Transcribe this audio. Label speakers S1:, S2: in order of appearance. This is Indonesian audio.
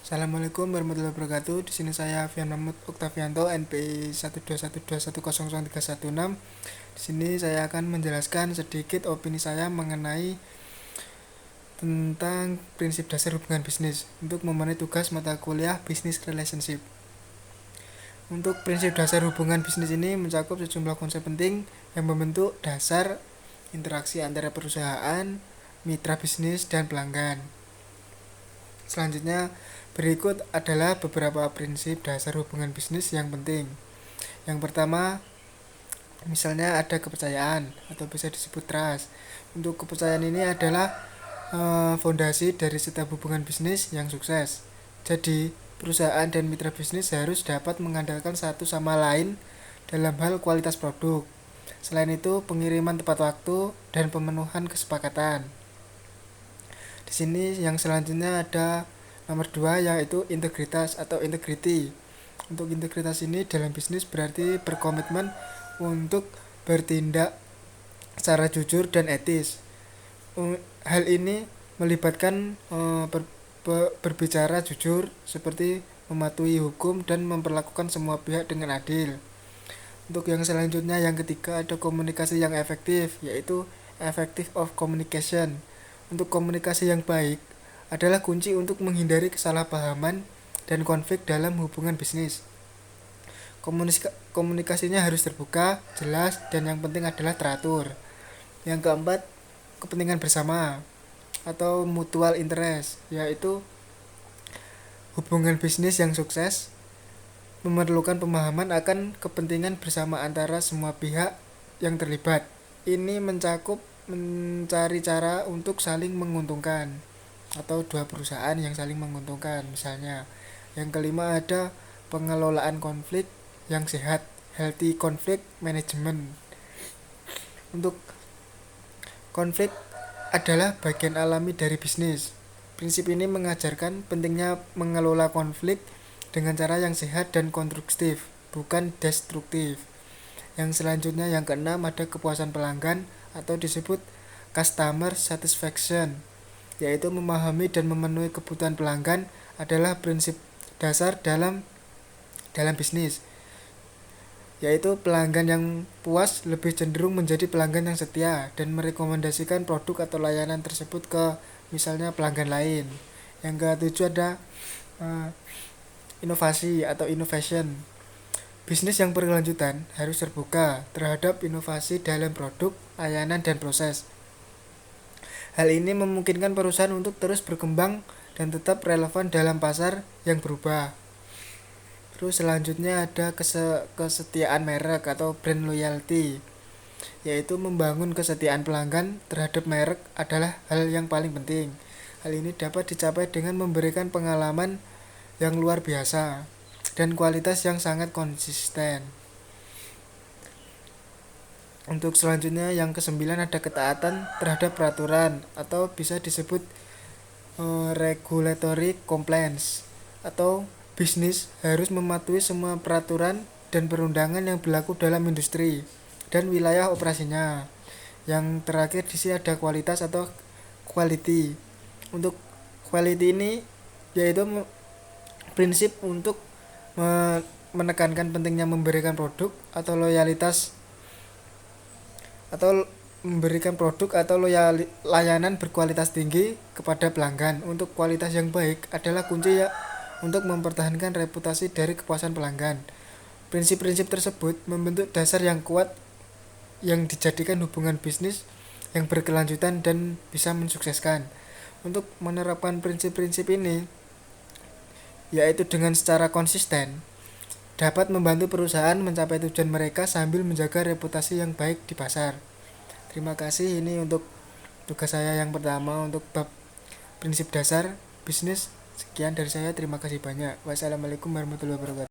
S1: Assalamualaikum warahmatullahi wabarakatuh. Di sini saya Fian Mahmud Oktavianto, NPI 121210316. Di sini saya akan menjelaskan sedikit opini saya mengenai tentang prinsip dasar hubungan bisnis untuk memenuhi tugas mata kuliah Business Relationship. Untuk prinsip dasar hubungan bisnis ini mencakup sejumlah konsep penting yang membentuk dasar interaksi antara perusahaan, mitra bisnis, dan pelanggan. Selanjutnya, berikut adalah beberapa prinsip dasar hubungan bisnis yang penting. Yang pertama, misalnya ada kepercayaan atau bisa disebut trust. Untuk kepercayaan ini adalah fondasi dari setiap hubungan bisnis yang sukses. Jadi, perusahaan dan mitra bisnis harus dapat mengandalkan satu sama lain dalam hal kualitas produk. Selain itu, pengiriman tepat waktu dan pemenuhan kesepakatan. Di sini yang selanjutnya ada nomor 2 yaitu integritas atau integrity. Untuk integritas ini dalam bisnis berarti berkomitmen untuk bertindak secara jujur dan etis. Hal ini melibatkan berbicara jujur seperti mematuhi hukum dan memperlakukan semua pihak dengan adil. Untuk yang selanjutnya yang ketiga ada komunikasi yang efektif, yaitu effective of communication. Untuk komunikasi yang baik adalah kunci untuk menghindari kesalahpahaman dan konflik dalam hubungan bisnis. Komunikasinya harus terbuka, jelas, dan yang penting adalah teratur. Yang keempat, kepentingan bersama atau mutual interest, yaitu hubungan bisnis yang sukses memerlukan pemahaman akan kepentingan bersama antara semua pihak yang terlibat. Ini mencakup mencari cara untuk saling menguntungkan atau dua perusahaan yang saling menguntungkan misalnya. Yang kelima ada pengelolaan konflik yang sehat, healthy conflict management. Untuk konflik adalah bagian alami dari bisnis. Prinsip ini mengajarkan pentingnya mengelola konflik dengan cara yang sehat dan konstruktif, bukan destruktif. Yang selanjutnya yang keenam ada kepuasan pelanggan atau disebut customer satisfaction, yaitu memahami dan memenuhi kebutuhan pelanggan adalah prinsip dasar dalam bisnis. Yaitu pelanggan yang puas lebih cenderung menjadi pelanggan yang setia dan merekomendasikan produk atau layanan tersebut ke misalnya pelanggan lain. Yang ketujuh ada inovasi atau innovation. Bisnis yang berkelanjutan harus terbuka terhadap inovasi dalam produk, layanan, dan proses. Hal ini memungkinkan perusahaan untuk terus berkembang dan tetap relevan dalam pasar yang berubah. Terus selanjutnya ada kesetiaan merek atau brand loyalty, yaitu membangun kesetiaan pelanggan terhadap merek adalah hal yang paling penting. Hal ini dapat dicapai dengan memberikan pengalaman yang luar biasa dan kualitas yang sangat konsisten. Untuk selanjutnya yang kesembilan ada ketaatan terhadap peraturan atau bisa disebut regulatory compliance, atau bisnis harus mematuhi semua peraturan dan perundangan yang berlaku dalam industri dan wilayah operasinya. Yang terakhir di sini ada kualitas atau quality. Untuk quality ini yaitu prinsip untuk menekankan pentingnya memberikan produk atau layanan berkualitas tinggi kepada pelanggan. Untuk kualitas yang baik adalah kunci untuk mempertahankan reputasi dari kepuasan pelanggan. Prinsip-prinsip tersebut membentuk dasar yang kuat yang dijadikan hubungan bisnis yang berkelanjutan dan bisa mensukseskan. Untuk menerapkan prinsip-prinsip ini yaitu dengan secara konsisten dapat membantu perusahaan mencapai tujuan mereka sambil menjaga reputasi yang baik di pasar. Terima kasih, ini untuk tugas saya yang pertama untuk bab prinsip dasar bisnis. Sekian dari saya, terima kasih banyak. Wassalamualaikum warahmatullahi wabarakatuh.